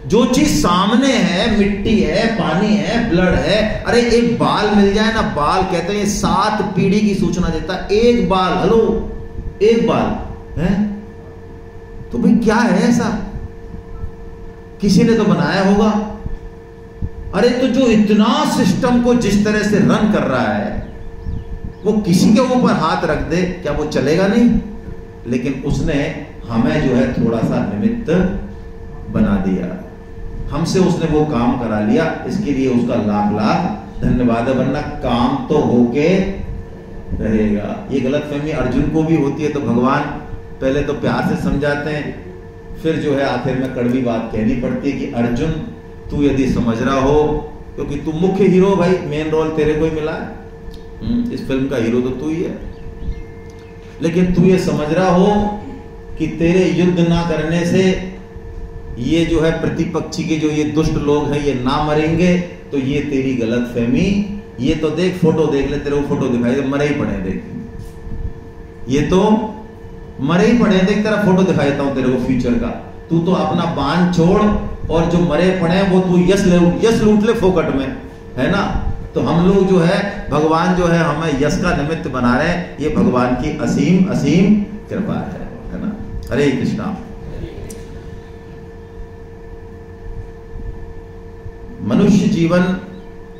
जो चीज सामने है, मिट्टी है, पानी है, ब्लड है, अरे एक बाल मिल जाए ना, बाल कहते हैं 7 पीढ़ी की सूचना देता है। एक बाल, हेलो, एक बाल है तो भाई क्या है ऐसा? किसी ने तो बनाया होगा। अरे तो जो इतना सिस्टम को जिस तरह से रन कर रहा है, वो किसी के ऊपर हाथ रख दे, क्या वो चलेगा नहीं? लेकिन उसने हमें जो है थोड़ा सा निमित्त बना दिया, हमसे उसने वो काम करा लिया। इसके लिए उसका लाख लाख धन्यवाद है, वरना काम तो होके रहेगा। ये गलतफहमी अर्जुन को भी होती है, तो भगवान पहले तो प्यार से समझाते हैं, फिर जो है आखिर में कड़वी बात कहनी पड़ती है कि अर्जुन तू यदि समझ रहा हो, क्योंकि तू मुख्य हीरो भाई, मेन रोल तेरे को ही मिला है, इस फिल्म का हीरो तो तू ही है, लेकिन तू ये समझ रहा हो कि तेरे युद्ध ना करने से ये जो है प्रतिपक्षी के जो ये दुष्ट लोग हैं ये ना मरेंगे, तो ये तेरी गलतफहमी। ये तो देख, फोटो देख ले, तेरे को फोटो दिखाई दे, मरे ही पड़े, देख ये तो मरे ही पड़े, देख तेरा फोटो दिखाई देता हूं तेरे को फ्यूचर का। तू तो अपना बांध छोड़, और जो मरे पड़े वो तू यश लूट ले फोकट में, है ना? तो हम लोग जो है, भगवान जो है हमें यश का निमित्त बना रहे हैं, ये भगवान की असीम असीम कृपा है ना? हरे कृष्णा। मनुष्य जीवन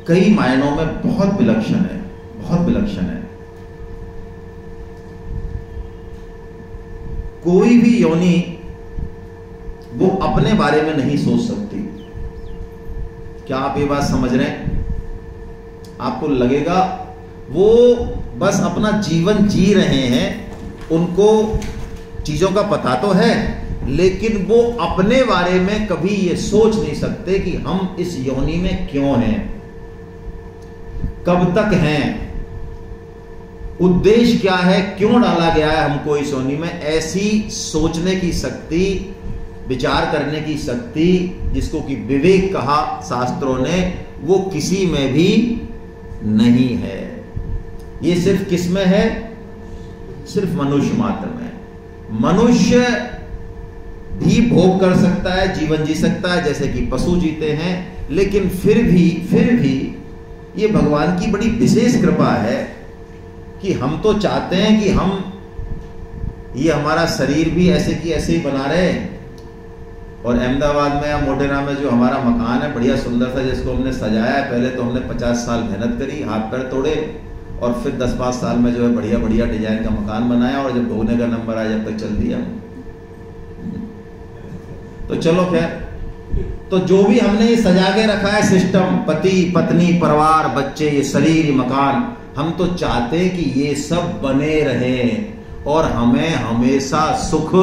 कई मायनों में बहुत विलक्षण है, बहुत विलक्षण है। कोई भी योनि वो अपने बारे में नहीं सोच सकती। क्या आप ये बात समझ रहे हैं? आपको लगेगा वो बस अपना जीवन जी रहे हैं, उनको चीजों का पता तो है, लेकिन वो अपने बारे में कभी ये सोच नहीं सकते कि हम इस योनि में क्यों हैं, कब तक हैं, उद्देश्य क्या है, क्यों डाला गया है हमको इस योनि में। ऐसी सोचने की शक्ति, विचार करने की शक्ति, जिसको कि विवेक कहा शास्त्रों ने, वो किसी में भी नहीं है। ये सिर्फ किस में है? सिर्फ मनुष्य मात्र में। मनुष्य भी भोग कर सकता है, जीवन जी सकता है जैसे कि पशु जीते हैं, लेकिन फिर भी ये भगवान की बड़ी विशेष कृपा है कि हम तो चाहते हैं कि हम ये हमारा शरीर भी ऐसे की ऐसे ही बना रहे। और अहमदाबाद में या मोटेरा में जो हमारा मकान है बढ़िया सुंदर सा, जिसको हमने सजाया है, पहले तो हमने 50 साल मेहनत करी, हाथ पैर तोड़े, और फिर 10-5 साल में जो है बढ़िया बढ़िया डिजाइन का मकान बनाया, और जब ढोने का नंबर आया जब तक चल दिया। तो चलो खैर, तो जो भी हमने ये सजा के रखा है सिस्टम, पति पत्नी परिवार बच्चे, ये शरीर, ये मकान, हम तो चाहते हैं कि ये सब बने रहे और हमें हमेशा सुख,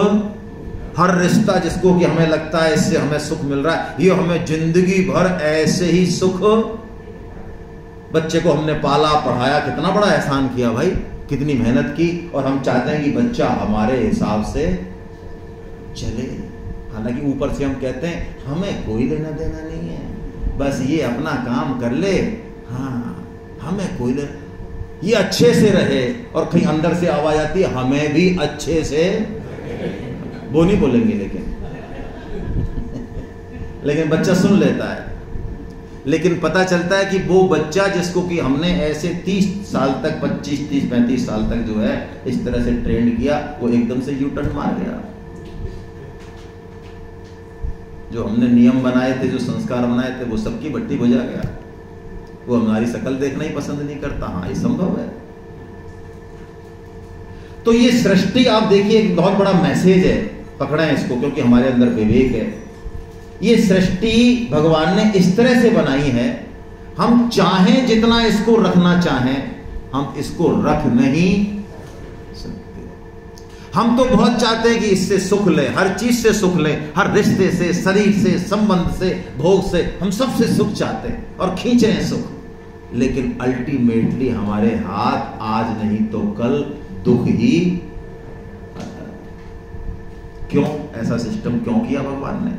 हर रिश्ता जिसको कि हमें लगता है इससे हमें सुख मिल रहा है, ये हमें जिंदगी भर ऐसे ही सुख। बच्चे को हमने पाला पढ़ाया, कितना बड़ा एहसान किया भाई, कितनी मेहनत की, और हम चाहते हैं कि बच्चा हमारे हिसाब से चले। हालांकि ऊपर से हम कहते हैं हमें कोई लेना देना नहीं है, बस ये अपना काम कर ले, हाँ हमें कोई लेना, ये अच्छे से रहे। और कहीं अंदर से आवाज आती है हमें भी अच्छे से, वो नहीं बोलेंगे लेकिन बच्चा सुन लेता है। लेकिन पता चलता है कि वो बच्चा जिसको कि हमने ऐसे 30 साल तक, 25, 30, 35 साल तक जो है इस तरह से ट्रेंड किया, वो एकदम से यू टर्न मार गया। जो हमने नियम बनाए थे, जो संस्कार बनाए थे, वो सबकी भट्टी बजा गया। वो हमारी शक्ल देखना ही पसंद नहीं करता। हाँ, ये संभव है। तो ये सृष्टि आप देखिए, एक बहुत बड़ा मैसेज है, पकड़ें इसको, क्योंकि हमारे अंदर विवेक है। ये सृष्टि भगवान ने इस तरह से बनाई है, हम चाहें जितना इसको रखना चाहें, हम इसको रख नहीं सकते। हम तो बहुत चाहते हैं कि इससे सुख ले, हर चीज से सुख ले, हर रिश्ते से, शरीर से, संबंध से, भोग से, हम सबसे सुख चाहते हैं और खींच रहे हैं सुख। लेकिन अल्टीमेटली हमारे हाथ आज नहीं तो कल दुख ही आता है। क्यों ऐसा सिस्टम क्यों किया भगवान ने?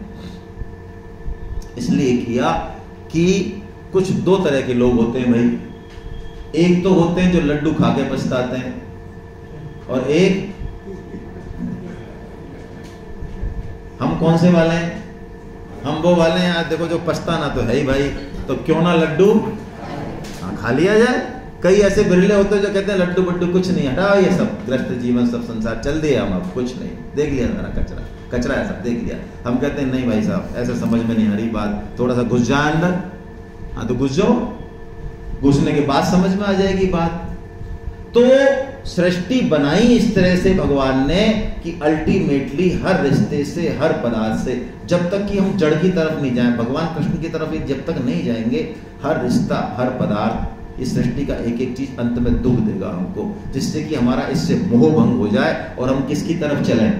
इसलिए किया कि कुछ 2 तरह के लोग होते हैं भाई। एक तो होते हैं जो लड्डू खा के पछताते हैं, और एक हम कौन से वाले हैं? हम वो वाले हैं, आज देखो जो पछताना तो है ही भाई, तो क्यों ना लड्डू खा लिया जाए। कई ऐसे बिरले होते हैं जो कहते हैं लड्डू बड्डू कुछ नहीं, हटाओ ये सब, ग्रस्त जीवन सब संसार चल दिया, हम अब कुछ नहीं, देख लिया सारा कचरा, कचरा है सब देख लिया। हम कहते हैं नहीं भाई साहब ऐसा समझ में नहीं आ रही बात, थोड़ा सा घुस जाए अंदर। हाँ तो घुस जाओ, घुसने के बाद समझ में आ जाएगी बात। तो सृष्टि बनाई इस तरह से भगवान ने कि अल्टीमेटली हर रिश्ते से, हर पदार्थ से, जब तक कि हम जड़ की तरफ नहीं जाएं, भगवान कृष्ण की तरफ जब तक नहीं जाएंगे, हर रिश्ता, हर पदार्थ, इस सृष्टि का एक एक चीज अंत में दुख देगा हमको, जिससे कि हमारा इससे मोह भंग हो जाए और हम किसकी तरफ चलें?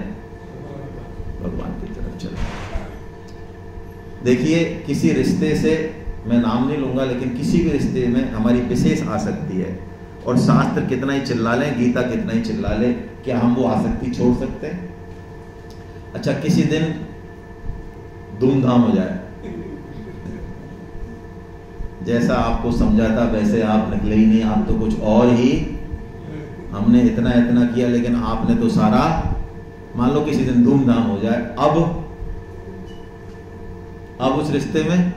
भगवान की तरफ चलें। देखिए किसी रिश्ते से, मैं नाम नहीं लूंगा, लेकिन किसी भी रिश्ते में हमारी विशेष आसक्ति है, और शास्त्र कितना ही चिल्ला ले, गीता कितना ही चिल्ला ले, क्या हम वो आसक्ति छोड़ सकते हैं? अच्छा किसी दिन धूमधाम हो जाए, जैसा आपको समझा था वैसे आप निकले ही नहीं, आप तो कुछ और ही, हमने इतना इतना किया लेकिन आपने तो सारा, मान लो किसी दिन धूमधाम हो जाए, अब उस रिश्ते में,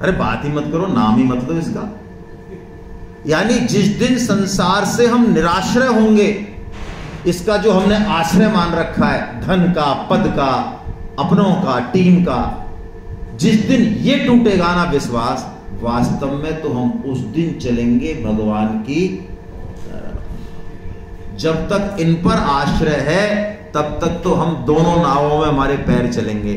अरे बात ही मत करो, नाम ही मत लो इसका। यानी जिस दिन संसार से हम निराश्रय होंगे, इसका जो हमने आश्रय मान रखा है, धन का, पद का, अपनों का, टीम का, जिस दिन ये टूटेगा ना विश्वास, वास्तव में तो हम उस दिन चलेंगे भगवान की तरफ। जब तक इन पर आश्रय है तब तक तो हम दोनों नावों में हमारे पैर चलेंगे,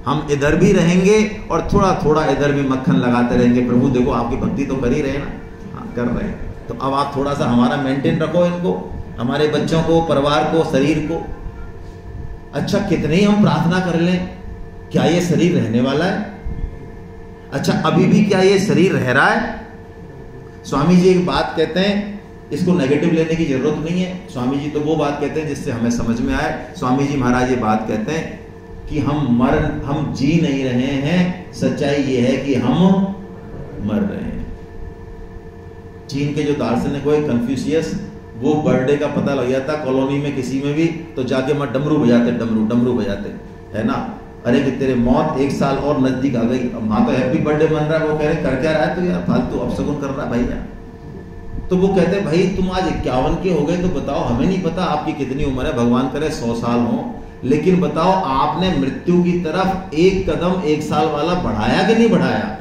हम इधर भी रहेंगे और थोड़ा थोड़ा इधर भी मक्खन लगाते रहेंगे, प्रभु देखो आपकी भक्ति तो कर ही रहे ना, हाँ कर रहे हैं, तो अब आप थोड़ा सा हमारा मेंटेन रखो, इनको, हमारे बच्चों को, परिवार को, शरीर को। अच्छा कितने ही हम प्रार्थना कर लें, क्या ये शरीर रहने वाला है? अच्छा अभी भी क्या ये शरीर रह रहा है? स्वामी जी एक बात कहते हैं, इसको नेगेटिव लेने की जरूरत नहीं है, स्वामी जी तो वो बात कहते हैं जिससे हमें समझ में आए। स्वामी जी महाराज ये बात कहते हैं कि हम जी नहीं रहे हैं, सच्चाई ये है कि हम मर रहे हैं। चीन के जो दार्शनिक हुए कन्फ्यूशियस, वो बर्थडे का पता लग जाता कॉलोनी में किसी में भी, तो जाके मत डमरू बजाते, डमरू बजाते है ना, अरे कि तेरे मौत 1 साल और नजदीक आ गई, वहां तो हैप्पी बर्थडे मन रहा है, वो कह रहे कर क्या रहा है, तो यार फालतू अपशगुन कर रहा है भाई यार। तो वो कहते हैं भाई तुम आज 51 के हो गए, तो बताओ, हमें नहीं पता आपकी कितनी उम्र है, भगवान करे 100 साल हो, लेकिन बताओ आपने मृत्यु की तरफ एक कदम 1 साल वाला बढ़ाया कि नहीं बढ़ाया?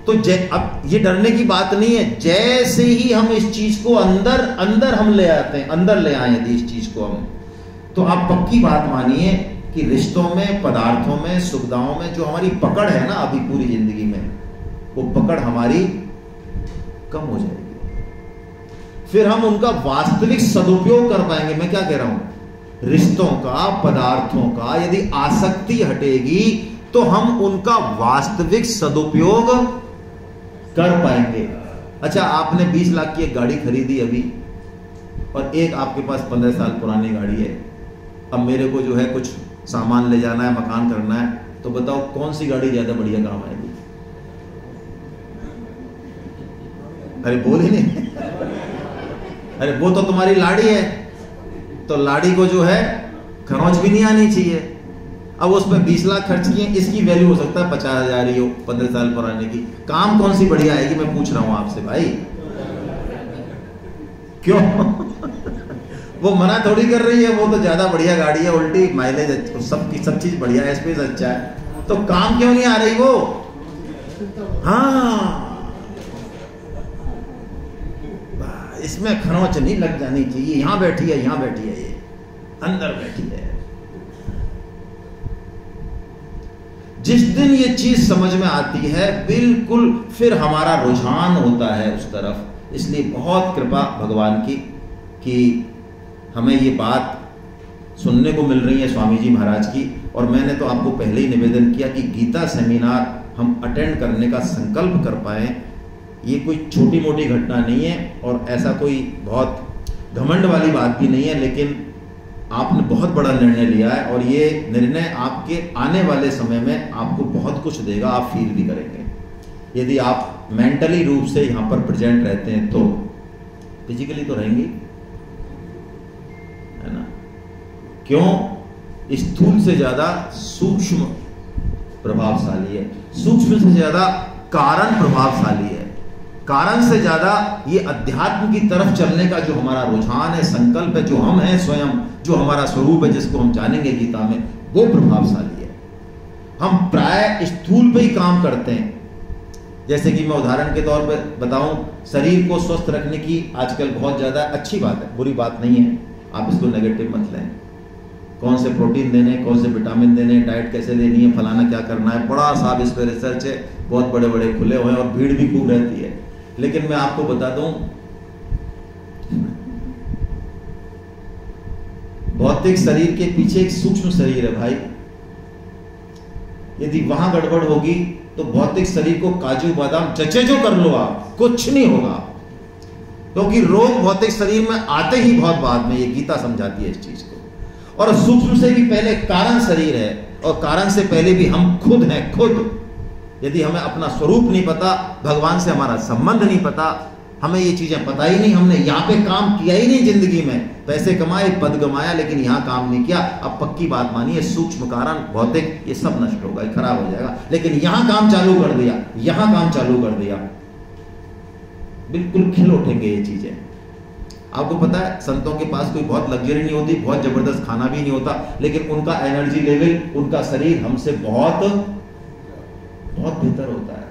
तो अब ये डरने की बात नहीं है, जैसे ही हम इस चीज को अंदर हम ले आते हैं, अंदर ले आए यदि इस चीज को हम, तो आप पक्की बात मानिए कि रिश्तों में, पदार्थों में, सुविधाओं में जो हमारी पकड़ है ना अभी पूरी जिंदगी में, वो पकड़ हमारी कम हो जाएगी, फिर हम उनका वास्तविक सदुपयोग कर पाएंगे। मैं क्या कह रहा हूं, रिश्तों का, पदार्थों का यदि आसक्ति हटेगी तो हम उनका वास्तविक सदुपयोग कर पाएंगे। अच्छा आपने 20 लाख की एक गाड़ी खरीदी अभी, और एक आपके पास 15 साल पुरानी गाड़ी है, अब मेरे को जो है कुछ सामान ले जाना है, मकान करना है, तो बताओ कौन सी गाड़ी ज्यादा बढ़िया काम आएगी? अरे बोल ही नहीं अरे वो तो तुम्हारी लाड़ी है, तो लाड़ी को जो है खरोंच भी नहीं आनी चाहिए। अब उस पर 20 लाख खर्च किए, इसकी वैल्यू हो सकता है 50,000 ही हो, 15 साल पुराने की, काम कौन सी बढ़िया आएगी? मैं पूछ रहा हूं आपसे भाई, क्यों? वो मना थोड़ी कर रही है, वो तो ज्यादा बढ़िया गाड़ी है, उल्टी माइलेज, सब चीज बढ़िया है, स्पेस अच्छा है, तो काम क्यों नहीं आ रही वो? हाँ इसमें खरोंच नहीं लग जानी चाहिए, यहां बैठी है, यहां बैठी है, ये अंदर बैठी है। जिस दिन ये चीज समझ में आती है बिल्कुल, फिर हमारा रुझान होता है उस तरफ। इसलिए बहुत कृपा भगवान की कि हमें ये बात सुनने को मिल रही है स्वामी जी महाराज की। और मैंने तो आपको पहले ही निवेदन किया कि गीता सेमिनार हम अटेंड करने का संकल्प कर पाए, ये कोई छोटी मोटी घटना नहीं है और ऐसा कोई बहुत घमंड वाली बात भी नहीं है, लेकिन आपने बहुत बड़ा निर्णय लिया है और ये निर्णय आपके आने वाले समय में आपको बहुत कुछ देगा, आप फील भी करेंगे। यदि आप मेंटली रूप से यहाँ पर प्रेजेंट रहते हैं तो फिजिकली तो रहेंगे, है ना? क्यों? स्थूल से ज्यादा सूक्ष्म प्रभावशाली है, सूक्ष्म से ज्यादा कारण प्रभावशाली है, कारण से ज्यादा ये अध्यात्म की तरफ चलने का जो हमारा रुझान है, संकल्प है, जो हम हैं स्वयं, जो हमारा स्वरूप है, जिसको हम जानेंगे गीता में, वो प्रभावशाली है। हम प्राय स्थूल पे ही काम करते हैं। जैसे कि मैं उदाहरण के तौर पर बताऊं, शरीर को स्वस्थ रखने की आजकल बहुत ज्यादा अच्छी बात है, बुरी बात नहीं है, आप इसको नेगेटिव मत लें। कौन से प्रोटीन देने, कौन से विटामिन देने, डाइट कैसे लेनी है, फलाना क्या करना है, बड़ा साहब इस पर रिसर्च है, बहुत बड़े बड़े खुले हुए हैं और भीड़ भी खूब रहती है। लेकिन मैं आपको बता दूं, भौतिक शरीर के पीछे एक सूक्ष्म शरीर है भाई। यदि वहां गड़बड़ होगी तो भौतिक शरीर को काजू बादाम जचे जो कर लो आप, कुछ नहीं होगा, क्योंकि रोग भौतिक शरीर में आते ही बहुत बाद में, ये गीता समझाती है इस चीज को। और सूक्ष्म से भी पहले कारण शरीर है, और कारण से पहले भी हम खुद हैं, खुद। यदि हमें अपना स्वरूप नहीं पता, भगवान से हमारा संबंध नहीं पता, हमें ये चीजें पता ही नहीं, हमने यहाँ पे काम किया ही नहीं जिंदगी में, पैसे कमाए, पद कमाया, लेकिन यहाँ काम नहीं किया, अब पक्की बात मानिए, सूक्ष्म कारण भौतिक ये सब नष्ट होगा, ये खराब हो जाएगा। लेकिन यहाँ काम चालू कर दिया, यहाँ काम चालू कर दिया, बिल्कुल खिल उठेंगे ये चीजें। आपको पता है, संतों के पास कोई बहुत लग्जरी नहीं होती, बहुत जबरदस्त खाना भी नहीं होता, लेकिन उनका एनर्जी लेवल, उनका शरीर हमसे बहुत बहुत बेहतर होता है,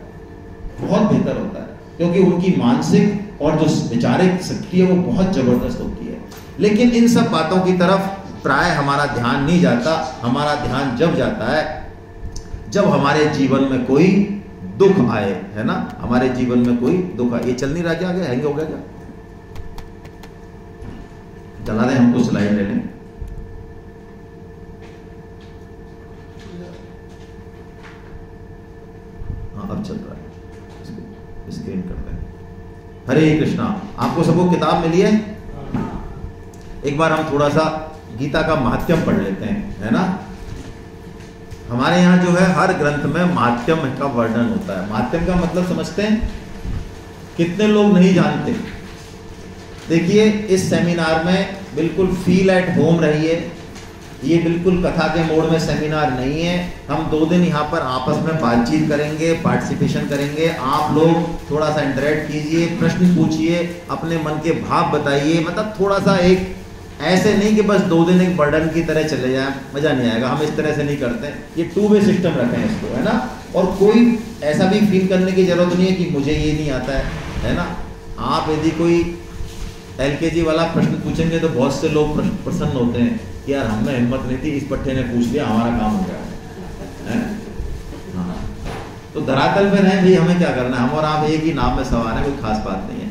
बहुत बेहतर होता है, क्योंकि उनकी मानसिक और जो विचारिक शक्ति है वो बहुत जबरदस्त होती है। लेकिन इन सब बातों की तरफ प्राय हमारा ध्यान नहीं जाता। हमारा ध्यान जब जाता है जब हमारे जीवन में कोई दुख आए, है ना, हमारे जीवन में कोई दुख आए। ये चल नहीं रहा क्या, आगे हैंग हो गया क्या? चला दें, हमको स्लाइड ले लें। हाँ, अब चल रहा है, स्क्रीन करते हैं। हरे कृष्णा। आपको सबको किताब मिली है? एक बार हम थोड़ा सा गीता का महात्म्य पढ़ लेते हैं, है ना। हमारे यहाँ जो है हर ग्रंथ में महात्म्य का वर्णन होता है। महात्म्य का मतलब समझते हैं? कितने लोग नहीं जानते। देखिए, इस सेमिनार में बिल्कुल फील एट होम रहिए। ये बिल्कुल कथा के मोड में सेमिनार नहीं है। हम 2 दिन यहाँ पर आपस में बातचीत करेंगे, पार्टिसिपेशन करेंगे। आप लोग थोड़ा सा इंटरेक्ट कीजिए, प्रश्न पूछिए, अपने मन के भाव बताइए। मतलब थोड़ा सा एक ऐसे नहीं कि बस 2 दिन एक बर्डन की तरह चले जाए, मजा नहीं आएगा। हम इस तरह से नहीं करते। ये 2 वे सिस्टम रखें इसको, है ना। और कोई ऐसा भी फील करने की जरूरत नहीं है कि मुझे ये नहीं आता है ना। आप यदि कोई LKG वाला प्रश्न पूछेंगे तो बहुत से लोग प्रसन्न होते हैं कि यार हमें हिम्मत नहीं थी, इस पट्टे ने पूछ लिया, हमारा काम हो गया है। हाँ, तो धरातल पे रहें भाई, हमें क्या करना है, हम और आप एक ही नाव में सवार हैं, कोई खास बात नहीं है।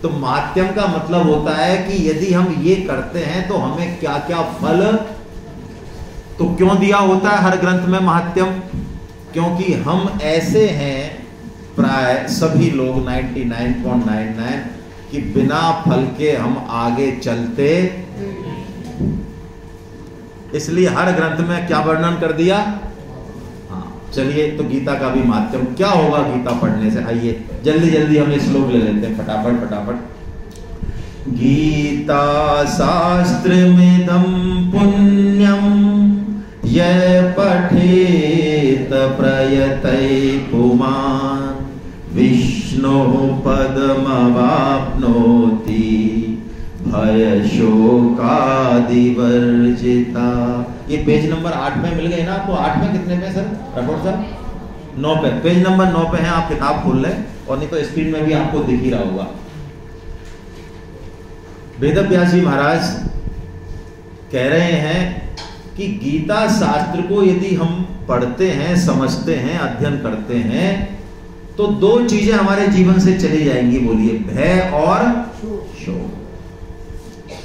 तो महात्म्य का मतलब होता है कि यदि हम ये करते हैं तो हमें क्या क्या फल। तो क्यों दिया होता है हर ग्रंथ में महात्म्य? क्योंकि हम ऐसे हैं, प्राय सभी लोग 99.99, कि बिना फल के हम आगे चलते। इसलिए हर ग्रंथ में क्या वर्णन कर दिया। हाँ, चलिए, तो गीता का भी माध्यम क्या होगा गीता पढ़ने से। आइए जल्दी जल्दी हम ये श्लोक ले लेते हैं, फटाफट फटाफट। गीता शास्त्रमिदं पुण्यम यः पठेत प्रयतै पुमान् विष्णोः पदमवाप्नोति भय शोकादिवर्जिता। ये पेज नंबर 8 में मिल गए ना आपको? 8 में कितने पे सर राठौड़ साहब? 9 पे, पेज नंबर 9 पे है। आप किताब खोल लें, और नहीं तो स्क्रीन में भी आपको दिख ही रहा होगा। वेदव्यास जी महाराज कह रहे हैं कि गीता शास्त्र को यदि हम पढ़ते हैं, समझते हैं, अध्ययन करते हैं, तो 2 चीजें हमारे जीवन से चली जाएंगी। बोलिए, भय और शोक।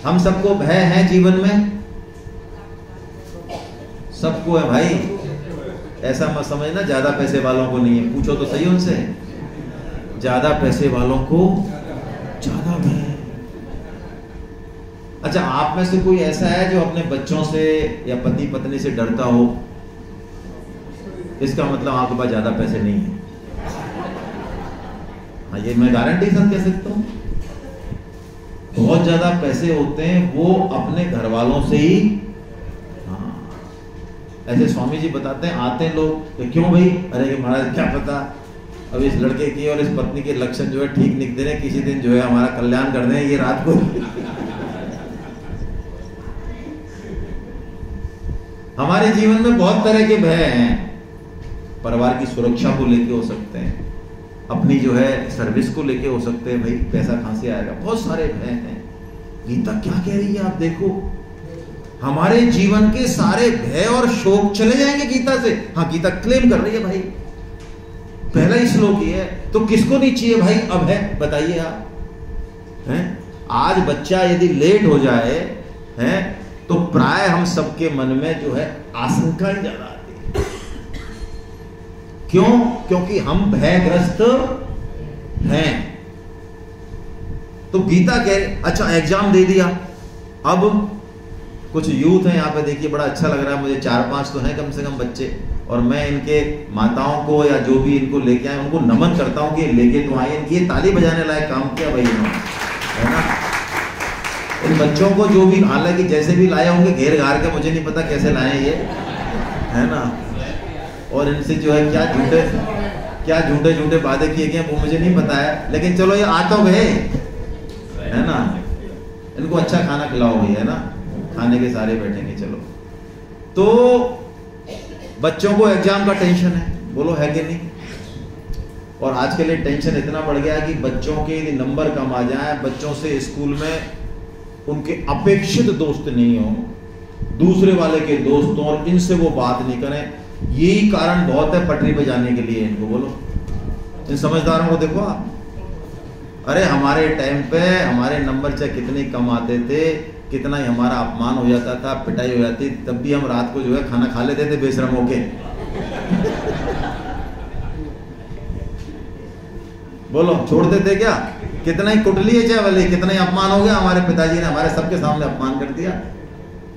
हम सबको भय है जीवन में, सबको है भाई। ऐसा मत समझना ज्यादा पैसे वालों को नहीं है, पूछो तो सही उनसे। ज्यादा पैसे वालों को ज्यादा भय। अच्छा, आप में से कोई ऐसा है जो अपने बच्चों से या पति पत्नी से डरता हो? इसका मतलब आपके पास ज्यादा पैसे नहीं है। हाँ, ये मैं गारंटी से कह सकता हूँ। बहुत ज्यादा पैसे होते हैं वो अपने घर वालों से ही। हाँ, ऐसे स्वामी जी बताते हैं, आते हैं लोग तो क्यों भाई, अरे महाराज क्या पता अब इस लड़के की और इस पत्नी के लक्षण जो है ठीक निकल रहे, किसी दिन जो है हमारा कल्याण कर दें ये रात को। हमारे जीवन में बहुत तरह के भय हैं। परिवार की सुरक्षा को लेके हो सकते हैं, अपनी जो है सर्विस को लेके हो सकते हैं, भाई पैसा कहां से आएगा, बहुत सारे भय हैं। गीता क्या कह रही है आप देखो, हमारे जीवन के सारे भय और शोक चले जाएंगे गीता से। हाँ, गीता क्लेम कर रही है भाई, पहला ही श्लोक ही है, तो किसको नहीं चाहिए भाई अब है, बताइए आप हैं? आज बच्चा यदि लेट हो जाए हैं तो प्राय हम सबके मन में जो है आशंका ही ज्यादा आती है। क्यों? क्योंकि हम भयग्रस्त हैं। तो गीता कह, अच्छा एग्जाम दे दिया, अब कुछ यूथ है यहाँ पे, देखिए बड़ा अच्छा लग रहा है मुझे, 4-5 तो हैं कम से कम बच्चे, और मैं इनके माताओं को या जो भी इनको लेके आए उनको नमन करता हूँ कि लेके तो आए, इनकी ये ताली बजाने लायक काम किया भाई इन्होंने, है ना। इन बच्चों को जो भी, हालांकि जैसे भी लाए होंगे घेर घार के, मुझे नहीं पता कैसे लाए ये, है ना, और इनसे जो है क्या झूठे वादे किए गए वो मुझे नहीं पता है, लेकिन चलो ये आ तो गए, है ना। इनको अच्छा खाना खिलाओ भैया, है ना, खाने के सारे बैठेंगे। चलो, तो बच्चों को एग्जाम का टेंशन है, बोलो है कि नहीं। और आज के लिए टेंशन इतना बढ़ गया है कि बच्चों के यदि नंबर कम आ जाए, बच्चों से स्कूल में उनके अपेक्षित दोस्त नहीं हो, दूसरे वाले के दोस्त हो और इनसे वो बात नहीं करें, यही कारण बहुत है पटरी पे जाने के लिए इनको। बोलो इन समझदारों को देखो आप, अरे हमारे टाइम पे हमारे नंबर चाहे कितने कम आते थे, कितना ही हमारा अपमान हो जाता था, पिटाई हो जाती, तब भी हम रात को जो है खाना खा लेते थे बेशरम होके। बोलो छोड़ते थे क्या? कितना ही कुटली है चाहे वाले, कितना ही अपमान हो गया, हमारे पिताजी ने हमारे सबके सामने अपमान कर दिया,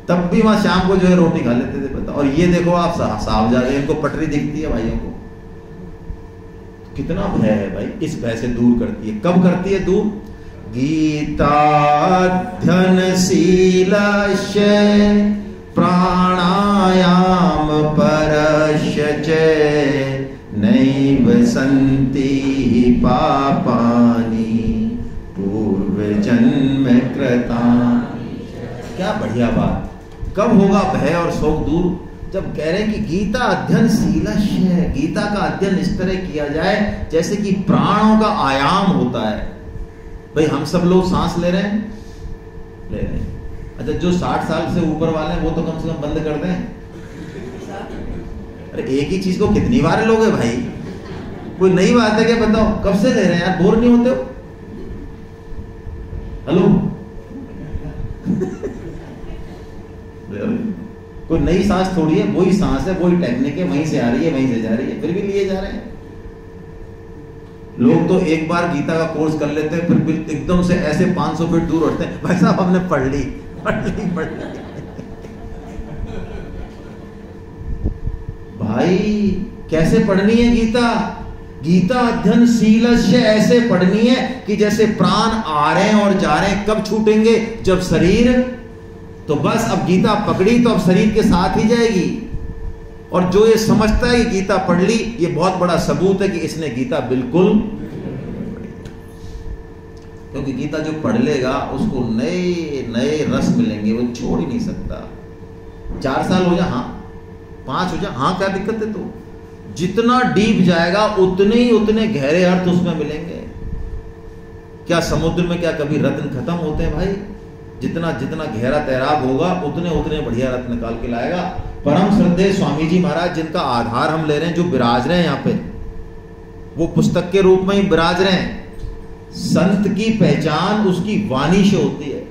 तब भी वहां शाम को जो है रोटी खा लेते थे, पता। और ये देखो आप साफ जा रहे, इनको पटरी दिखती है भाइयों को, कितना भय है भाई, इस भय से दूर करती है। कब करती है दूर? गीताध्ययनशीलस्य प्राणायाम परस्य च नैव सन्ति पापानि पूर्वजन्म कृतानि। क्या बढ़िया बात। कब होगा भय और शोक दूर? जब कह रहे हैं कि गीता अध्ययनशीलस्य है, गीता का अध्ययन इस तरह किया जाए जैसे कि प्राणों का आयाम होता है। भाई हम सब लोग सांस ले रहे हैं, अच्छा जो 60 साल से ऊपर वाले हैं वो तो कम से कम बंद कर दें। अरे एक ही चीज को कितनी बार लोगे भाई, कोई नई बात है क्या? बताओ कब से ले रहे हैं यार, बोर नहीं होते हो? हेलो कोई नई सांस थोड़ी है, वही सांस है, वही टेक्निक है, वहीं से आ रही है वहीं से जा रही है, फिर भी लिए जा रहे हैं। लोग तो एक बार गीता का कोर्स कर लेते हैं, फिर एकदम से ऐसे 500 फीट दूर उठते हैं, भाई साहब हमने पढ़ ली। भाई कैसे पढ़नी है गीता? गीता अध्ययनशीलस्य ऐसे पढ़नी है कि जैसे प्राण आ रहे हैं और जा रहे हैं, कब छूटेंगे? जब शरीर, तो बस अब गीता पकड़ी तो अब शरीर के साथ ही जाएगी। और जो ये समझता है कि गीता पढ़ ली, ये बहुत बड़ा सबूत है कि इसने गीता बिल्कुल, क्योंकि गीता जो पढ़ लेगा उसको नए नए रस मिलेंगे, वो छोड़ ही नहीं सकता। 4 साल हो जाए, हाँ 5 हो जाए, हाँ क्या दिक्कत है? तो जितना डीप जाएगा उतने गहरे अर्थ उसमें मिलेंगे। क्या समुद्र में क्या कभी रत्न खत्म होते हैं भाई? जितना जितना गहरा तैराब होगा उतने बढ़िया रत्न निकाल के लाएगा। परम श्रद्धेय स्वामी जी महाराज, जिनका आधार हम ले रहे हैं, जो विराज रहे हैं यहाँ पे, वो पुस्तक के रूप में ही विराज रहे हैं। संत की पहचान उसकी वाणी से होती है।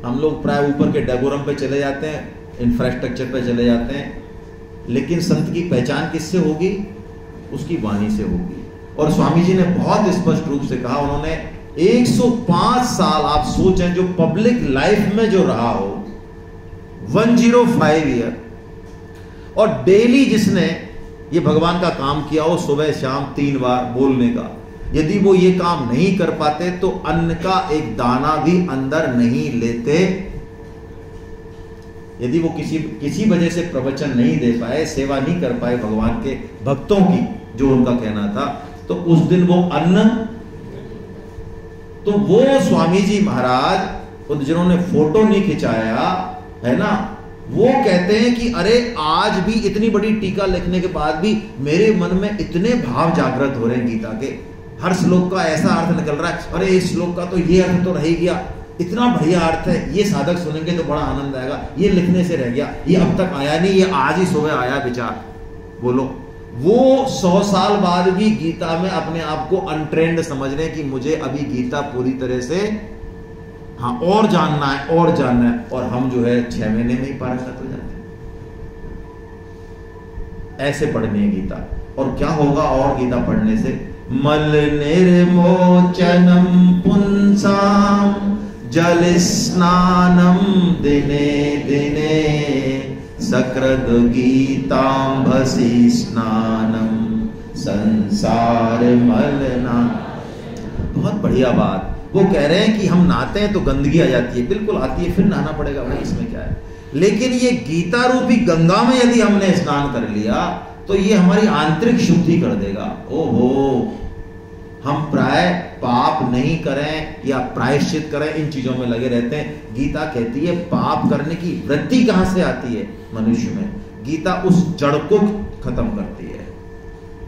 हम लोग प्राय ऊपर के डेकोरम पे चले जाते हैं, इंफ्रास्ट्रक्चर पे चले जाते हैं, लेकिन संत की पहचान किससे होगी? उसकी वाणी से होगी। और स्वामी जी ने बहुत स्पष्ट रूप से कहा, उन्होंने 105 साल आप सोचें जो पब्लिक लाइफ में जो रहा हो, 105 ईयर, और डेली जिसने ये भगवान का काम किया हो, सुबह शाम 3 बार बोलने का, यदि वो ये काम नहीं कर पाते तो अन्न का एक दाना भी अंदर नहीं लेते। यदि वो किसी वजह से प्रवचन नहीं दे पाए, सेवा नहीं कर पाए भगवान के भक्तों की, जो उनका कहना था, तो उस दिन वो अन्न, तो वो स्वामी जी महाराज जिन्होंने फोटो नहीं खिंचाया है ना, वो कहते हैं कि अरे आज भी इतनी बड़ी टीका लिखने के बाद भी मेरे मन में इतने भाव जागृत हो रहे हैं गीता के, हर श्लोक का ऐसा अर्थ निकल रहा है, अरे इस श्लोक का तो ये अर्थ तो रह ही गया, इतना बढ़िया अर्थ है, ये साधक सुनेंगे तो बड़ा आनंद आएगा, ये लिखने से रह गया, ये अब तक आया नहीं, ये आज ही सुबह आया विचार। बोलो, वो 100 साल बाद भी गीता में अपने आप को अनट्रेंड समझ रहे हैं कि मुझे अभी गीता पूरी तरह से, हाँ, और जानना है और जानना है, और हम जो है 6 महीने में ही पारंगत हो जाते हैं। ऐसे पढ़नी है गीता। और क्या होगा और गीता पढ़ने से? मल निर्मोचनम पुंसाम जल स्नानम दिने दिने सकृद गीतांभसी स्नानम संसार मलना। बहुत बढ़िया बात। वो कह रहे हैं कि हम नहाते हैं तो गंदगी आ जाती है, बिल्कुल आती है, फिर नहाना पड़ेगा भाई, इसमें क्या है। लेकिन ये गीता रूपी गंगा में यदि हमने स्नान कर लिया तो ये हमारी आंतरिक शुद्धि कर देगा। ओहो, हम प्राय पाप नहीं करें या प्रायश्चित करें, इन चीजों में लगे रहते हैं। गीता कहती है पाप करने की वृत्ति कहां से आती है मनुष्य में? गीता उस जड़ को खत्म करती है।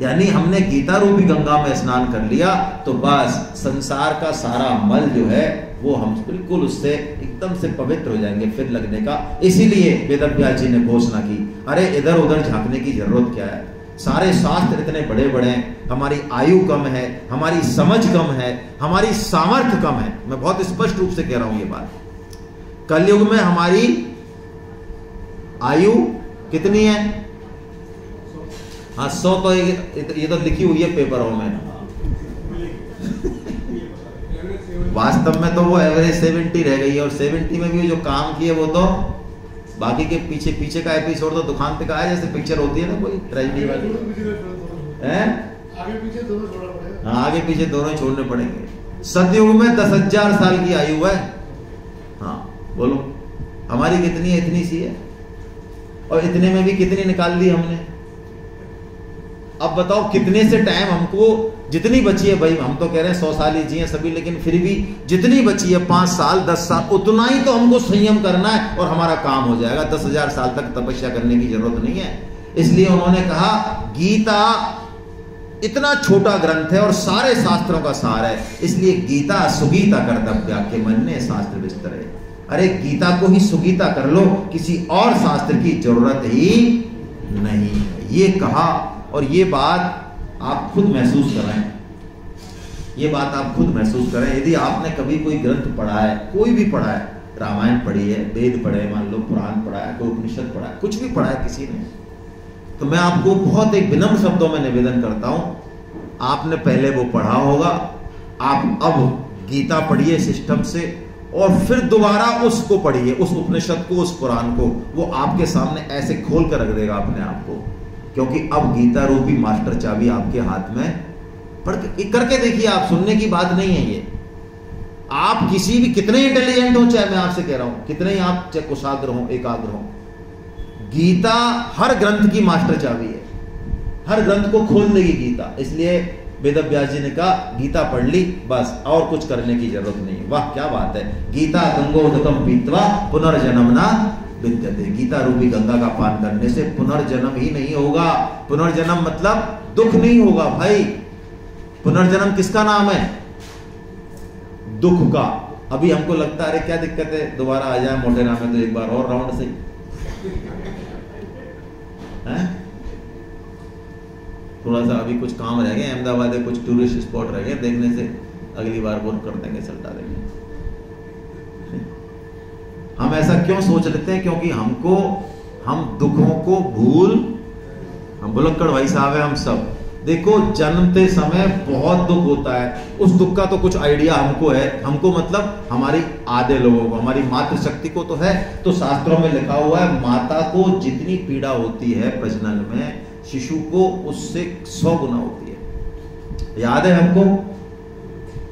यानी हमने गीता रूपी गंगा में स्नान कर लिया तो बस संसार का सारा मल जो है वो हम बिल्कुल उससे एकदम से पवित्र हो जाएंगे फिर लगने का। इसीलिए वेदव्यास जी ने घोषणा की, अरे इधर उधर झांकने की जरूरत क्या है, सारे शास्त्र इतने बड़े बड़े हैं, हमारी आयु कम है, हमारी समझ कम है, हमारी सामर्थ्य कम है। मैं बहुत स्पष्ट रूप से कह रहा हूं ये बात। कलयुग में हमारी आयु कितनी है? हाँ, 100 तो ये तो लिखी हुई है पेपरों में। वास्तव में तो वो एवरेज 70 रह गई है, और 70 में भी जो काम किए वो तो बाकी के पीछे का एपिसोड तो दुकान पे का है, जैसे पिक्चर होती है ना कोई ट्रेजेडी वाली, हैं? आगे पीछे दोनों छोड़ना पड़ेगा। हाँ, आगे पीछे दोनों छोड़ने पड़ेंगे। सतयुग में 10,000 साल की आयु है। हाँ बोलो, हमारी कितनी है? इतनी सी है, और इतने में भी कितनी निकाल दी हमने। अब बताओ कितने से टाइम हमको जितनी बची है, भाई हम तो कह रहे हैं 100 साल ही जिए सभी, लेकिन फिर भी जितनी बची है 5 साल 10 साल उतना ही तो हमको संयम करना है और हमारा काम हो जाएगा। 10,000 साल तक तपस्या करने की जरूरत नहीं है। इसलिए उन्होंने कहा गीता इतना छोटा ग्रंथ है और सारे शास्त्रों का सार है, इसलिए गीता सुगीता कर्तव्या के मन ने शास्त्र विस्तर है। अरे गीता को ही सुगीता कर लो, किसी और शास्त्र की जरूरत ही नहीं है, ये कहा। और ये बात आप खुद महसूस करें, ये बात आप खुद महसूस करें। यदि आपने कभी कोई ग्रंथ पढ़ा है, कोई भी पढ़ा है, रामायण पढ़ी है, वेद पढ़े, मान लो पुराण पढ़ा है, कोई उपनिषद पढ़ा है, कुछ भी पढ़ा है किसी ने, तो मैं आपको बहुत एक विनम्र शब्दों में निवेदन करता हूं, आपने पहले वो पढ़ा होगा, आप अब गीता पढ़िए सिस्टम से, और फिर दोबारा उसको पढ़िए, उस उपनिषद को, उस पुराण को, वो आपके सामने ऐसे खोल कर रख देगा अपने आप को। क्योंकि अब गीता रूपी मास्टर चाबी आपके हाथ में, पढ़ करके देखिए आप, सुनने की बात नहीं है ये। आप किसी भी, कितने इंटेलिजेंट हो, चाहे मैं आपसे कह रहा हूं, कितने ही आप चाहे कुशाग्र हो, एकाग्र हो, गीता हर ग्रंथ की मास्टर चाबी है, हर ग्रंथ को खोल देगी गीता। इसलिए वेदव्यास जी ने कहा गीता पढ़ ली बस, और कुछ करने की जरूरत नहीं। वाह क्या बात है। गीता गंगोदकम पीत्वा पुनर्जन्म ना विद्यते। गीता रूपी गंगा का पान करने से पुनर्जन्म ही नहीं होगा। पुनर्जन्म मतलब दुख नहीं होगा भाई। पुनर्जन्म किसका नाम है? दुख का। अभी हमको लगता है अरे क्या दिक्कत है, दोबारा आ जाए मोटेरा में तो एक बार और राउंड से, हैं? थोड़ा सा अभी कुछ काम रह गए, अहमदाबाद में कुछ टूरिस्ट स्पॉट रह गए देखने से, अगली बार वो कर देंगे, सल्टा देंगे। हम ऐसा क्यों सोच लेते हैं? क्योंकि हमको, हम दुखों को भूल, हम बुलक्कड़ भाई साहब है हम सब। देखो जन्मते समय बहुत दुख होता है, उस दुख का तो कुछ आइडिया हमको है, हमको मतलब हमारी आधे लोगों को, हमारी मातृशक्ति को तो है। तो शास्त्रों में लिखा हुआ है माता को जितनी पीड़ा होती है प्रजनन में, शिशु को उससे 100 गुना होती है। याद है हमको?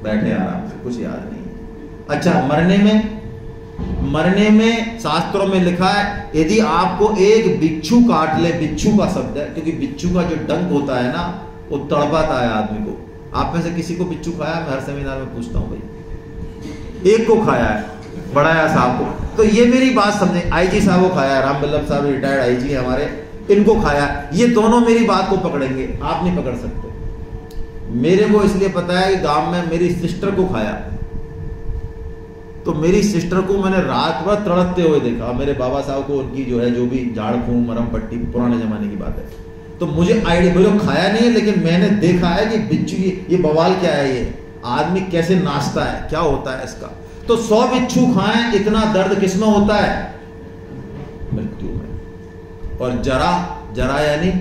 बैठे आराम से, कुछ याद नहीं। अच्छा, मरने में मरने में शास्त्रों में लिखा है, यदि आपको एक बिच्छू काट ले, बिच्छू का शब्द है क्योंकि बिच्छू का जो डंक होता है ना वो तड़पाता है आदमी को। आप में से किसी को बिच्छू खाया? मैं हर सेमिनार में पूछता हूं भाई। एक को खाया है, बड़ाया साहब को। तो ये मेरी बात समझे, आईजी साहब को खाया है, राम बल्लभ साहब रिटायर्ड आईजी हमारे, इनको खाया। ये दोनों मेरी बात को पकड़ेंगे, आप नहीं पकड़ सकते। मेरे को इसलिए पता है कि गांव में मेरी सिस्टर को खाया, तो मेरी सिस्टर को मैंने रात भर तड़पते हुए देखा। मेरे बाबा साहब को उनकी जो है जो भी झाड़ फूंक मरम पट्टी पुराने जमाने की बात है, तो मुझे आइडिया, मुझे खाया नहीं है लेकिन मैंने देखा है कि बिच्छू ये बवाल क्या है, ये आदमी कैसे नाचता है, क्या होता है इसका। तो 100 बिच्छू खाएं, इतना दर्द किसमें होता है? मृत्यु में। और जरा जरा यानी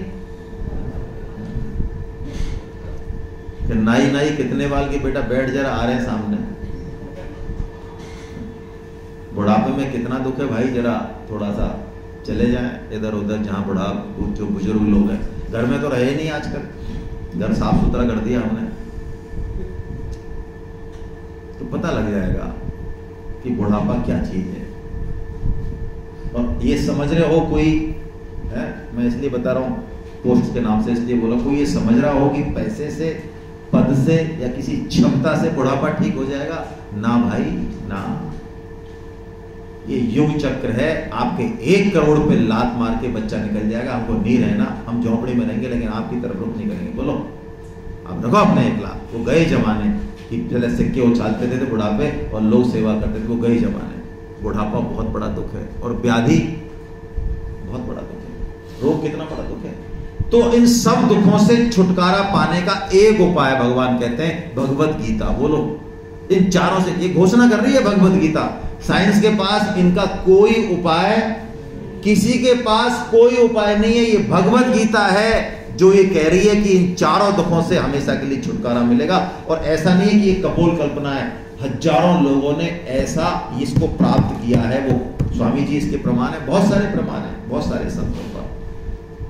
नाई नाई कितने बाल की बेटा बैठ जरा आ रहे हैं सामने। बुढ़ापे में कितना दुख है भाई, जरा थोड़ा सा चले जाएं इधर उधर, जहां बुढ़ा जो बुजुर्ग लोग हैं। घर में तो रहे नहीं आजकल, घर साफ सुथरा कर दिया हमने, तो पता लग जाएगा कि बुढ़ापा क्या चीज है। और ये समझ रहे हो कोई है, मैं इसलिए बता रहा हूं पोस्ट के नाम से, इसलिए बोला, कोई ये समझ रहा हो कि पैसे से, पद से या किसी क्षमता से बुढ़ापा ठीक हो जाएगा? ना भाई ना। ये युग चक्र है। आपके 1 करोड़ पे लात मार के बच्चा निकल जाएगा, हमको नहीं रहना, हम झोंपड़ी में रहेंगे लेकिन आपकी तरफ रुख नहीं करेंगे। बोलो, आप रखो अपने 1 लाख। वो गए जमाने कि पहले सिक्के उछालते थे बुढ़ापे और लोग सेवा करते थे, वो गए जमाने। बुढ़ापा बहुत बड़ा दुख है और व्याधि बहुत बड़ा दुख है, रोग कितना बड़ा दुख है। तो इन सब दुखों से छुटकारा पाने का एक उपाय भगवान कहते हैं भगवत गीता। बोलो, इन चारों से ये घोषणा कर रही है भगवत गीता। साइंस के पास इनका कोई उपाय, किसी के पास कोई उपाय नहीं है। ये भगवत गीता है जो ये कह रही है कि इन चारों दुखों से हमेशा के लिए छुटकारा मिलेगा। और ऐसा नहीं है कि ये कपोल कल्पना है, हजारों लोगों ने ऐसा इसको प्राप्त किया है। वो स्वामी जी इसके प्रमाण है, बहुत सारे प्रमाण है, बहुत सारे संतों पर।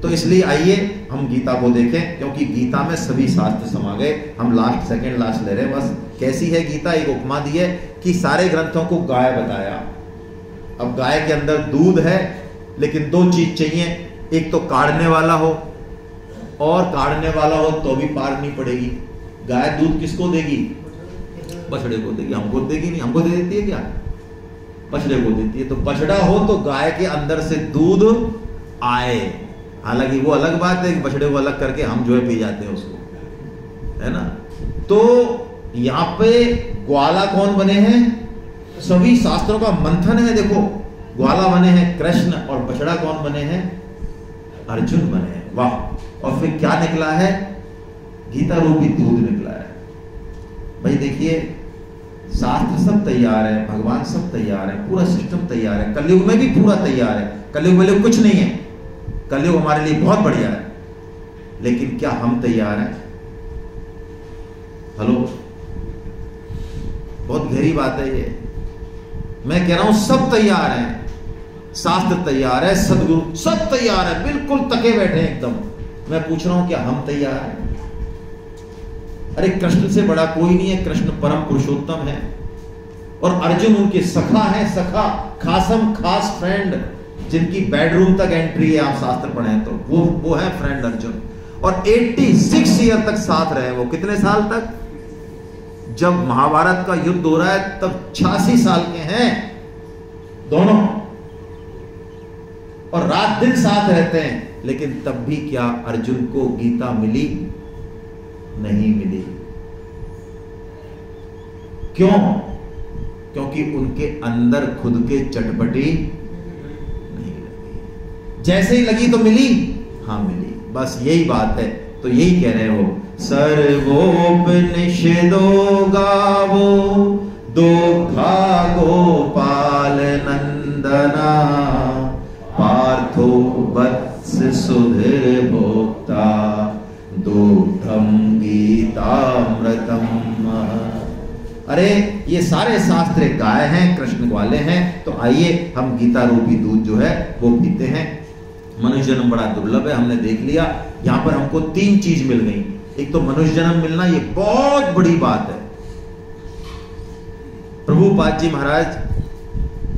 तो इसलिए आइए हम गीता को देखें, क्योंकि गीता में सभी शास्त्र समा गए। हम सेकंड लास्ट ले रहे हैं बस। कैसी है गीता? एक उपमा दी है कि सारे ग्रंथों को गाय बताया। अब गाय के अंदर दूध है, लेकिन 2 चीज चाहिए, एक तो काढ़ने वाला हो, और काढ़ने वाला हो तो भी पार नहीं पड़ेगी। गाय दूध किसको देगी? बछड़े को देगी, हमको देगी नहीं। हमको दे देती है क्या? बछड़े को देती है। तो बछड़ा हो तो गाय के अंदर से दूध आए। हालांकि वो अलग बात है कि बछड़े को अलग करके हम जो है पी जाते हैं उसको, है ना। तो यहां पे ग्वाला कौन बने हैं? सभी शास्त्रों का मंथन है। देखो, ग्वाला बने हैं कृष्ण, और बछड़ा कौन बने हैं? अर्जुन बने हैं। वाह! और फिर क्या निकला है? गीता रूपी दूध निकला है। भाई देखिए, शास्त्र सब तैयार है, भगवान सब तैयार है, पूरा सिस्टम तैयार है। कलयुग में भी पूरा तैयार है। कलयुग में कुछ नहीं है, कलयुग हमारे लिए बहुत बढ़िया है। लेकिन क्या हम तैयार हैं? हेलो, बहुत गहरी बात है ये। मैं कह रहा हूं सब तैयार हैं, शास्त्र तैयार है, सदगुरु सब तैयार है, बिल्कुल तके बैठे हैं एकदम। मैं पूछ रहा हूं क्या हम तैयार हैं? अरे कृष्ण से बड़ा कोई नहीं है, कृष्ण परम पुरुषोत्तम है, और अर्जुन उनके सखा है, सखा खासम खास फ्रेंड, जिनकी बेडरूम तक एंट्री है। आप शास्त्र पढ़ें तो वो है फ्रेंड अर्जुन। और 86 ईयर तक साथ रहे वो। कितने साल तक? जब महाभारत का युद्ध हो रहा है तब 86 साल के हैं दोनों, और रात दिन साथ रहते हैं। लेकिन तब भी क्या अर्जुन को गीता मिली? नहीं मिली। क्यों? क्योंकि उनके अंदर खुद के चटपटी नहीं लगी। जैसे ही लगी तो मिली, हाँ मिली, बस यही बात है। तो यही कह रहे हो, सर्वोपनिषदो गावो दुग्धा गोपाल नंदना पार्थो वत्स सुधीर भोक्ता दुग्धम गीतामृतम। अरे ये सारे शास्त्र गाय हैं, कृष्ण वाले हैं। तो आइए हम गीता रूपी दूध जो है वो पीते हैं। मनुष्य जन्म बड़ा दुर्लभ है, हमने देख लिया। यहां पर हमको 3 चीज मिल गई। एक तो मनुष्य जन्म मिलना, ये बहुत बड़ी बात है। प्रभुपाद जी महाराज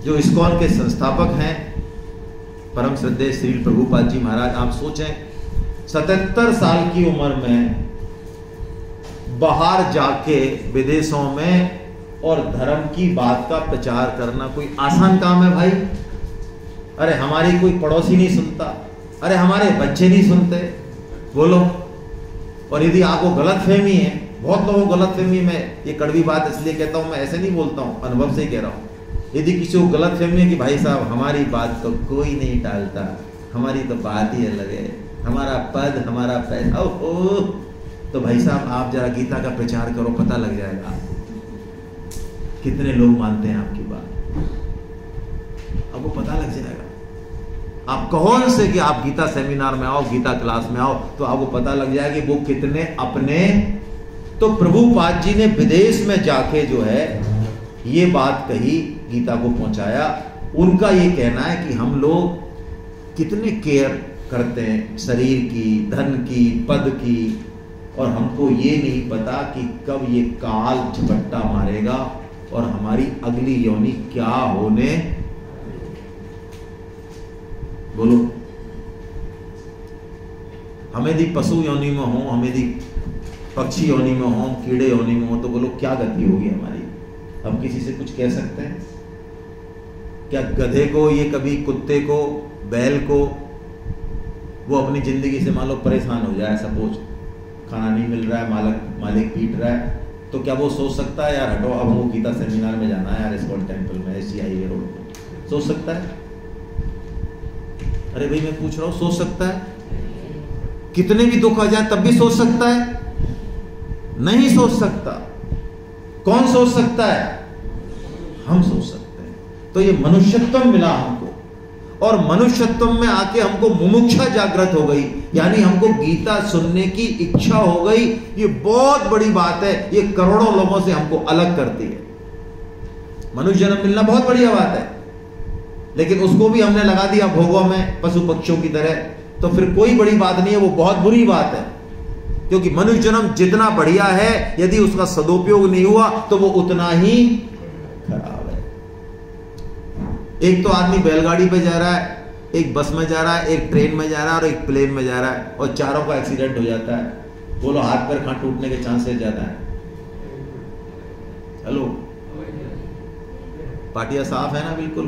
जो इस्कॉन के संस्थापक हैं, परम श्रद्धेय श्री प्रभुपाद जी महाराज, आप सोचें 77 साल की उम्र में बाहर जाके विदेशों में और धर्म की बात का प्रचार करना कोई आसान काम है भाई? अरे हमारी कोई पड़ोसी नहीं सुनता, अरे हमारे बच्चे नहीं सुनते, बोलो। और यदि आपको गलतफहमी है, बहुत लोगों को गलतफहमी, में ये कड़वी बात इसलिए कहता हूं, मैं ऐसे नहीं बोलता हूं, अनुभव से ही कह रहा हूं। यदि किसी को गलतफहमी है कि भाई साहब हमारी बात तो कोई नहीं टालता, हमारी तो बात ही अलग है, हमारा पद, हमारा पैसा, ओह, तो भाई साहब आप जरा गीता का प्रचार करो, पता लग जाएगा आपको कितने लोग मानते हैं आपकी बात, आपको पता लग जाएगा। आप कहो उनसे कि आप गीता सेमिनार में आओ, गीता क्लास में आओ, तो आपको पता लग जाएगा कि वो कितने अपने। तो प्रभुपाद जी ने विदेश में जाके जो है ये बात कही, गीता को पहुंचाया। उनका ये कहना है कि हम लोग कितने केयर करते हैं शरीर की, धन की, पद की, और हमको ये नहीं पता कि कब ये काल झपट्टा मारेगा और हमारी अगली योनि क्या होने। बोलो, हम यदि पशु योनि में हो, हम यदि पक्षी योनि में हो, कीड़े योनि में हो, तो बोलो क्या गति होगी हमारी? हम किसी से कुछ कह सकते हैं क्या? गधे को, ये कभी कुत्ते को, बैल को, वो अपनी जिंदगी से मान लो परेशान हो जाए, सपोज खाना नहीं मिल रहा है, मालिक पीट रहा है, तो क्या वो सोच सकता है यार हटो अब हमको गीता सेमिनार में जाना है यार, इस्कॉन टेम्पल में, ऐसी हाईवे रोड पर? सोच सकता है? अरे भाई मैं पूछ रहा हूं, सोच सकता है? कितने भी दुख आ जाए तब भी सोच सकता है? नहीं सोच सकता। कौन सोच सकता है? हम सोच सकते हैं। तो ये मनुष्यत्व मिला हमको, और मनुष्यत्व में आके हमको मुमुक्षा जागृत हो गई, यानी हमको गीता सुनने की इच्छा हो गई। ये बहुत बड़ी बात है, ये करोड़ों लोगों से हमको अलग करती है। मनुष्य जन्म मिलना बहुत बढ़िया बात है, लेकिन उसको भी हमने लगा दिया भोगों में, पशु पक्षियों की तरह, तो फिर कोई बड़ी बात नहीं है, वो बहुत बुरी बात है। क्योंकि मनुष्य जन्म जितना बढ़िया है, यदि उसका सदुपयोग नहीं हुआ तो वो उतना ही खराब है। एक तो आदमी बैलगाड़ी पे जा रहा है, एक बस में जा रहा है, एक ट्रेन में जा रहा है और एक प्लेन में जा रहा है, और चारों का एक्सीडेंट हो जाता है। बोलो हाथ पैर कहां टूटने के चांसेस ज्यादा है? हेलो, पाटिया साफ है ना? बिल्कुल।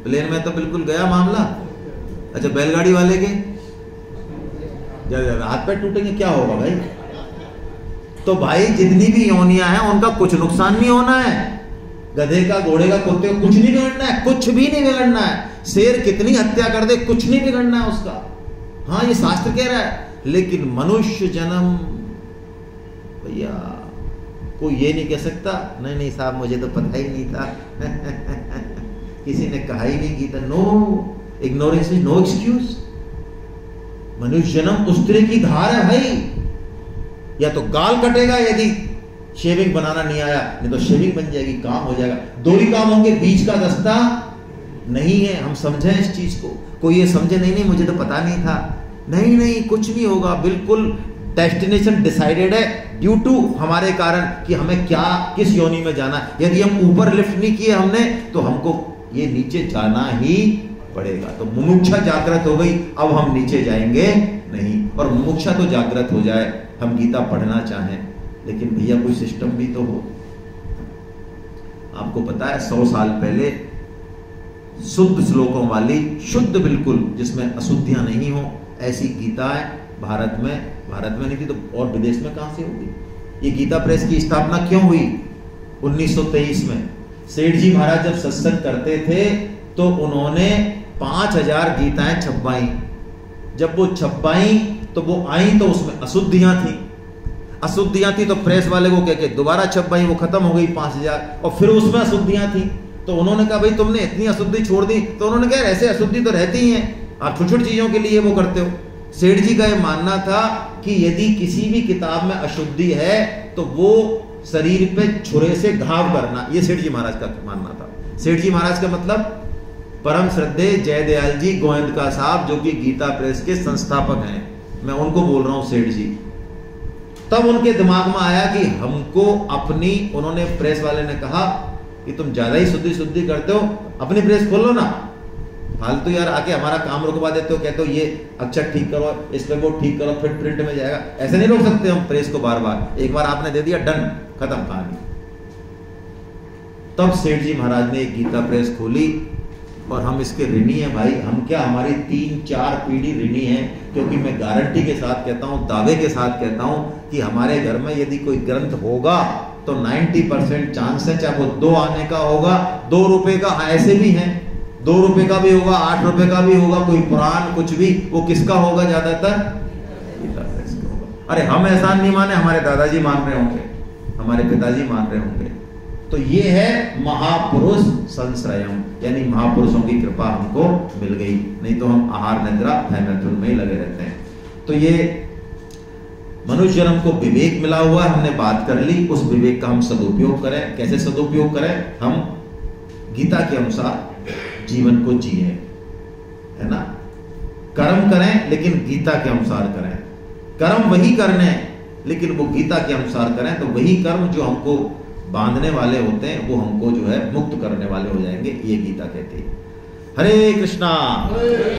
प्लेन में तो बिल्कुल गया मामला। अच्छा, बैलगाड़ी वाले के हाथ पैर टूटेंगे, क्या होगा भाई? तो भाई जितनी भी योनियां हैं उनका कुछ नुकसान नहीं होना है। गधे का, घोड़े का, कुत्ते को कुछ नहीं बिगड़ना है, कुछ भी नहीं बिगड़ना है। शेर कितनी हत्या कर दे, कुछ नहीं बिगड़ना है उसका। हाँ, ये शास्त्र कह रहा है। लेकिन मनुष्य जन्म, भैया कोई ये नहीं कह सकता नहीं नहीं साहब मुझे तो पता ही नहीं था किसी ने कहा ही नहीं Gita. No, ignorance is no excuse. मनुष्य जन्म उस तरह की धार है भाई, या तो गाल कटेगा यदि शेविंग बनाना नहीं आया, नहीं तो शेविंग बन जाएगी, काम हो जाएगा। दो ही काम होंगे, बीच का रास्ता नहीं है। हम समझें इस चीज को। कोई ये समझे नहीं नहीं मुझे तो पता नहीं था, नहीं नहीं कुछ नहीं होगा। बिल्कुल डेस्टिनेशन डिसाइडेड है ड्यू टू हमारे कारण कि हमें क्या, किस योनि में जाना है। यदि हम ऊपर लिफ्ट नहीं किए हमने, तो हमको ये नीचे जाना ही पड़ेगा। तो मुमुक्षा जागृत हो गई, अब हम नीचे जाएंगे नहीं। और मुमुक्षा तो जागृत हो जाए, हम गीता पढ़ना चाहें, लेकिन भैया कोई सिस्टम भी तो हो। आपको पता है 100 साल पहले शुद्ध श्लोकों वाली, शुद्ध बिल्कुल, जिसमें अशुद्धियां नहीं हो, ऐसी गीता है भारत में नहीं थी तो और विदेश में कहां से होगी? ये गीता प्रेस की स्थापना क्यों हुई? 1923 में सेठ जी महाराज जब सत्संग करते थे तो उन्होंने 5000 गीताएं छपवाई। जब वो छपवाई तो वो आई तो उसमें अशुद्धियां थी तो प्रेस वाले को कह के दोबारा छपवाई, वो खत्म हो गई 5000, और फिर उसमें अशुद्धियां थी। तो उन्होंने कहा भाई तुमने इतनी अशुद्धि छोड़ दी। तो उन्होंने कहा ऐसे अशुद्धि तो रहती ही है, आप छोटी छोटी चीजों के लिए वो करते हो। सेठ जी का यह मानना था कि यदि किसी भी किताब में अशुद्धि है तो वो शरीर पे छुरे से घाव करना, ये सेठ जी महाराज का मानना था। सेठ जी महाराज का मतलब परम श्रद्धेय जयदयाल जी गोविंदका साहब, जो कि गीता प्रेस के संस्थापक हैं, मैं उनको बोल रहा हूं सेठ जी। तब उनके दिमाग में आया कि हमको अपनी, उन्होंने, प्रेस वाले ने कहा कि तुम ज्यादा ही शुद्धि करते हो, अपनी प्रेस खोल लो ना। फालतू यार आके हमारा काम रुकवा देते हो, कहते हो ये अक्षर ठीक करो, इस पे वो ठीक करो, फिर प्रिंट में जाएगा। ऐसे नहीं रोक सकते हम प्रेस को बार बार, एक बार आपने दे दिया डन, खत्म कहानी। तब सेठ जी महाराज ने एक गीता प्रेस खोली और हम इसके ऋणी हैं भाई। हम क्या, हमारी 3-4 पीढ़ी ऋणी है, क्योंकि मैं गारंटी के साथ कहता हूं, दावे के साथ कहता हूं कि हमारे घर में यदि कोई ग्रंथ होगा तो 90% चांस है, चाहे वो 2 आने का होगा, 2 रुपए का, ऐसे भी हैं 2 रुपए का भी होगा, 8 रुपए का भी होगा, कोई पुराण कुछ भी, वो किसका होगा ज्यादातर? गीता प्रेस का होगा। अरे हम एहसान नहीं माने, हमारे दादाजी मान रहे होंगे, हमारे पिताजी मान रहे होंगे। तो ये है महापुरुष संश्रयम, यानी महापुरुषों की कृपा हमको मिल गई, नहीं तो हम आहार निद्रा भय मैथुन में ही लगे रहते हैं। तो ये मनुष्य जन्म को विवेक मिला हुआ है, हमने बात कर ली, उस विवेक का हम सदुपयोग करें। कैसे सदुपयोग करें? हम गीता के अनुसार जीवन को जिए, है ना। कर्म करें लेकिन गीता के अनुसार करें, कर्म वही करने लेकिन वो गीता के अनुसार करें, तो वही कर्म जो हमको बांधने वाले होते हैं वो हमको जो है मुक्त करने वाले हो जाएंगे, ये गीता कहती है। हरे कृष्णा।